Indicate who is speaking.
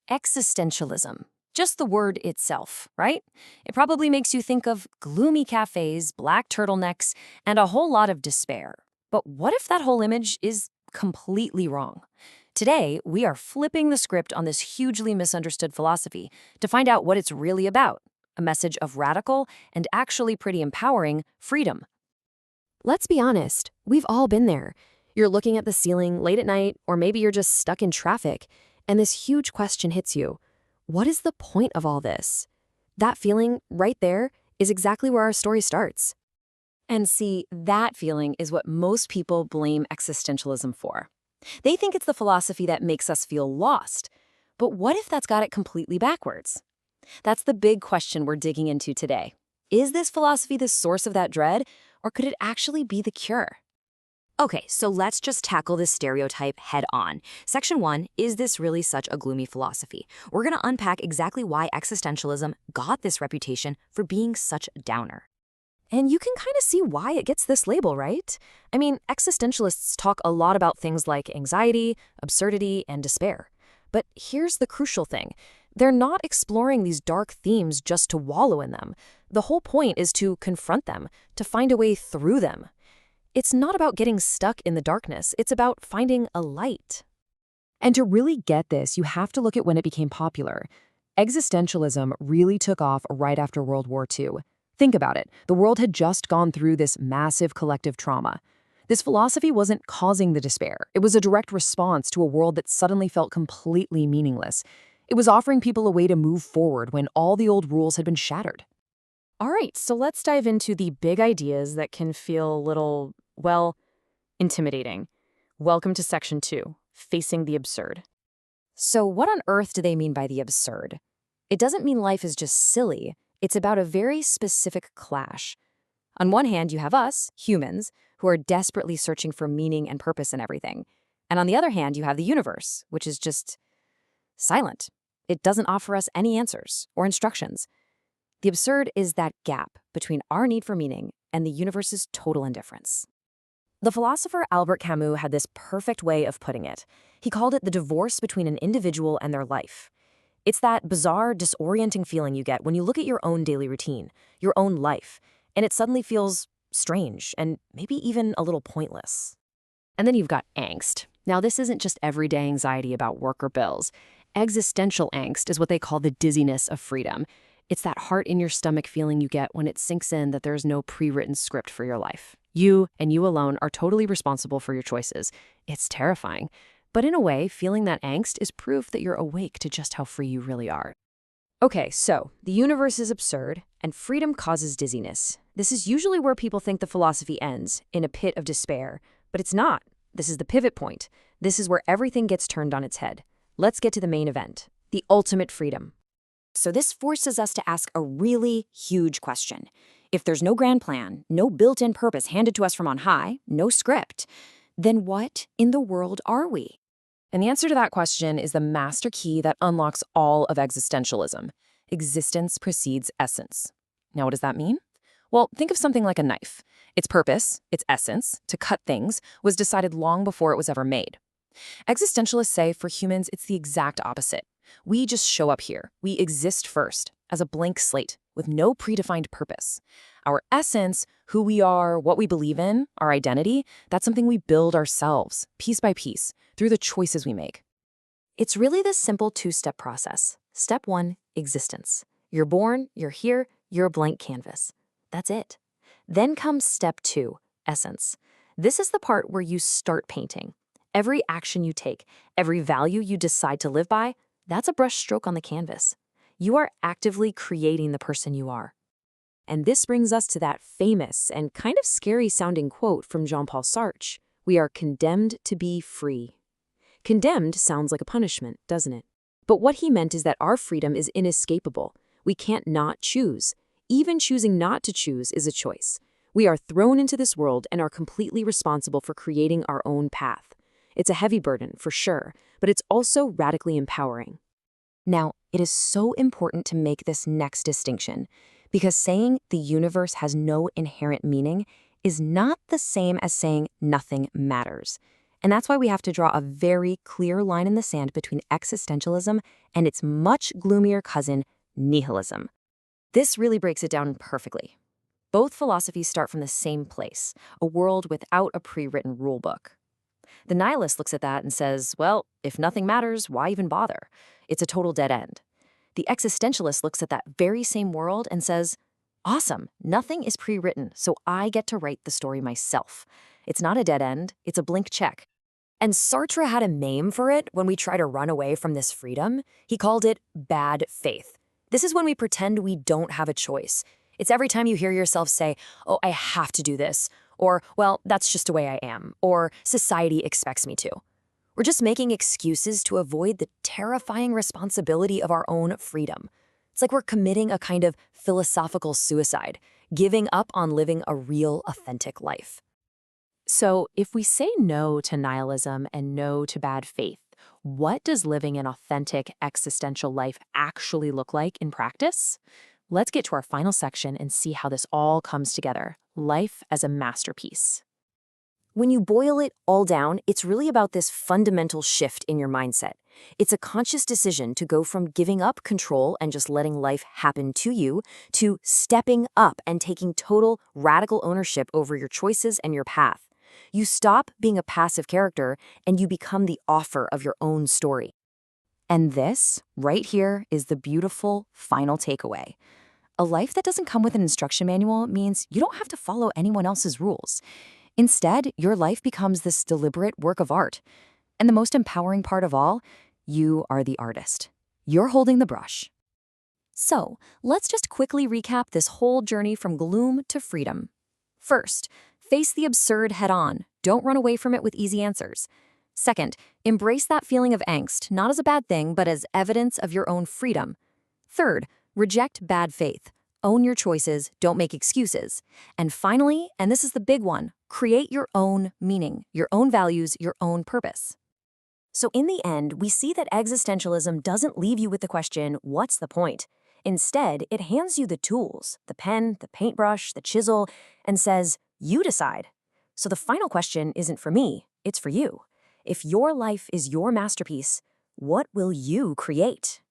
Speaker 1: Existentialism. Just the word itself, right? It probably makes you think of gloomy cafes, black turtlenecks, and a whole lot of despair. But what if that whole image is completely wrong? Today, we are flipping the script on this hugely misunderstood philosophy to find out what it's really about, a message of radical and actually pretty empowering freedom.
Speaker 2: Let's be honest, we've all been there. You're looking at the ceiling late at night, or maybe you're just stuck in traffic, and this huge question hits you. What is the point of all this? That feeling right there is exactly where our story starts.
Speaker 1: And see, that feeling is what most people blame existentialism for. They think it's the philosophy that makes us feel lost. But what if that's got it completely backwards? That's the big question we're digging into today. Is this philosophy the source of that dread, or could it actually be the cure?
Speaker 2: Okay, so let's just tackle this stereotype head on. Section 1, is this really such a gloomy philosophy? We're going to unpack exactly why existentialism got this reputation for being such a downer. And you can kind of see why it gets this label, right? I mean, existentialists talk a lot about things like anxiety, absurdity, and despair. But here's the crucial thing. They're not exploring these dark themes just to wallow in them. The whole point is to confront them, to find a way through them. It's not about getting stuck in the darkness. It's about finding a light.
Speaker 3: And to really get this, you have to look at when it became popular. Existentialism really took off right after World War II. Think about it. The world had just gone through this massive collective trauma. This philosophy wasn't causing the despair. It was a direct response to a world that suddenly felt completely meaningless. It was offering people a way to move forward when all the old rules had been shattered.
Speaker 4: All right, so let's dive into the big ideas that can feel a little, well, intimidating. Welcome to Section 2, Facing the Absurd.
Speaker 1: So what on earth do they mean by the absurd? It doesn't mean life is just silly. It's about a very specific clash. On one hand, you have us, humans, who are desperately searching for meaning and purpose in everything. And on the other hand, you have the universe, which is just silent. It doesn't offer us any answers or instructions. The absurd is that gap between our need for meaning and the universe's total indifference. The philosopher Albert Camus had this perfect way of putting it. He called it the divorce between an individual and their life. It's that bizarre, disorienting feeling you get when you look at your own daily routine, your own life, and it suddenly feels strange and maybe even a little pointless. And then you've got angst. Now, this isn't just everyday anxiety about work or bills. Existential angst is what they call the dizziness of freedom. It's that heart in your stomach feeling you get when it sinks in that there's no pre-written script for your life. You and you alone are totally responsible for your choices. It's terrifying. But in a way, feeling that angst is proof that you're awake to just how free you really are. Okay, so the universe is absurd, and freedom causes dizziness. This is usually where people think the philosophy ends, in a pit of despair. But it's not. This is the pivot point. This is where everything gets turned on its head. Let's get to the main event, the ultimate freedom. So this forces us to ask a really huge question. If there's no grand plan, no built-in purpose handed to us from on high, no script, then what in the world are we?
Speaker 3: And the answer to that question is the master key that unlocks all of existentialism. Existence precedes essence. Now, what does that mean? Well, think of something like a knife. Its purpose, its essence, to cut things, was decided long before it was ever made. Existentialists say for humans, it's the exact opposite. We just show up here. We exist first, as a blank slate, with no predefined purpose. Our essence, who we are, what we believe in, our identity, that's something we build ourselves, piece by piece, through the choices we make.
Speaker 1: It's really this simple two-step process. Step 1, existence. You're born, you're here, you're a blank canvas. That's it. Then comes step 2, essence. This is the part where you start painting. Every action you take, every value you decide to live by, that's a brush stroke on the canvas. You are actively creating the person you are. And this brings us to that famous and kind of scary-sounding quote from Jean-Paul Sartre, "We are condemned to be free." Condemned sounds like a punishment, doesn't it? But what he meant is that our freedom is inescapable. We can't not choose. Even choosing not to choose is a choice. We are thrown into this world and are completely responsible for creating our own path. It's a heavy burden, for sure, but it's also radically empowering. Now, it is so important to make this next distinction, because saying the universe has no inherent meaning is not the same as saying nothing matters.
Speaker 2: And that's why we have to draw a very clear line in the sand between existentialism and its much gloomier cousin, nihilism. This really breaks it down perfectly. Both philosophies start from the same place, a world without a pre-written rulebook. The nihilist looks at that and says, well, if nothing matters, why even bother? It's a total dead end. The existentialist looks at that very same world and says, awesome, nothing is pre-written, so I get to write the story myself. It's not a dead end, it's a blank check. And Sartre had a name for it when we try to run away from this freedom. He called it bad faith. This is when we pretend we don't have a choice. It's every time you hear yourself say, oh, I have to do this, or, well, that's just the way I am, or society expects me to. We're just making excuses to avoid the terrifying responsibility of our own freedom. It's like we're committing a kind of philosophical suicide, giving up on living a real, authentic life.
Speaker 4: So if we say no to nihilism and no to bad faith, what does living an authentic existential life actually look like in practice? Let's get to our final section and see how this all comes together. Life as a masterpiece.
Speaker 2: When you boil it all down, it's really about this fundamental shift in your mindset. It's a conscious decision to go from giving up control and just letting life happen to you to stepping up and taking total, radical ownership over your choices and your path. You stop being a passive character and you become the author of your own story. And this, right here, is the beautiful final takeaway. A life that doesn't come with an instruction manual means you don't have to follow anyone else's rules. Instead, your life becomes this deliberate work of art. And the most empowering part of all, you are the artist. You're holding the brush. So, let's just quickly recap this whole journey from gloom to freedom. First, face the absurd head-on. Don't run away from it with easy answers. Second, embrace that feeling of angst, not as a bad thing, but as evidence of your own freedom. Third, reject bad faith. Own your choices, don't make excuses. And finally, and this is the big one, create your own meaning, your own values, your own purpose. So in the end, we see that existentialism doesn't leave you with the question, what's the point? Instead, it hands you the tools, the pen, the paintbrush, the chisel, and says, you decide. So the final question isn't for me, it's for you. If your life is your masterpiece, what will you create?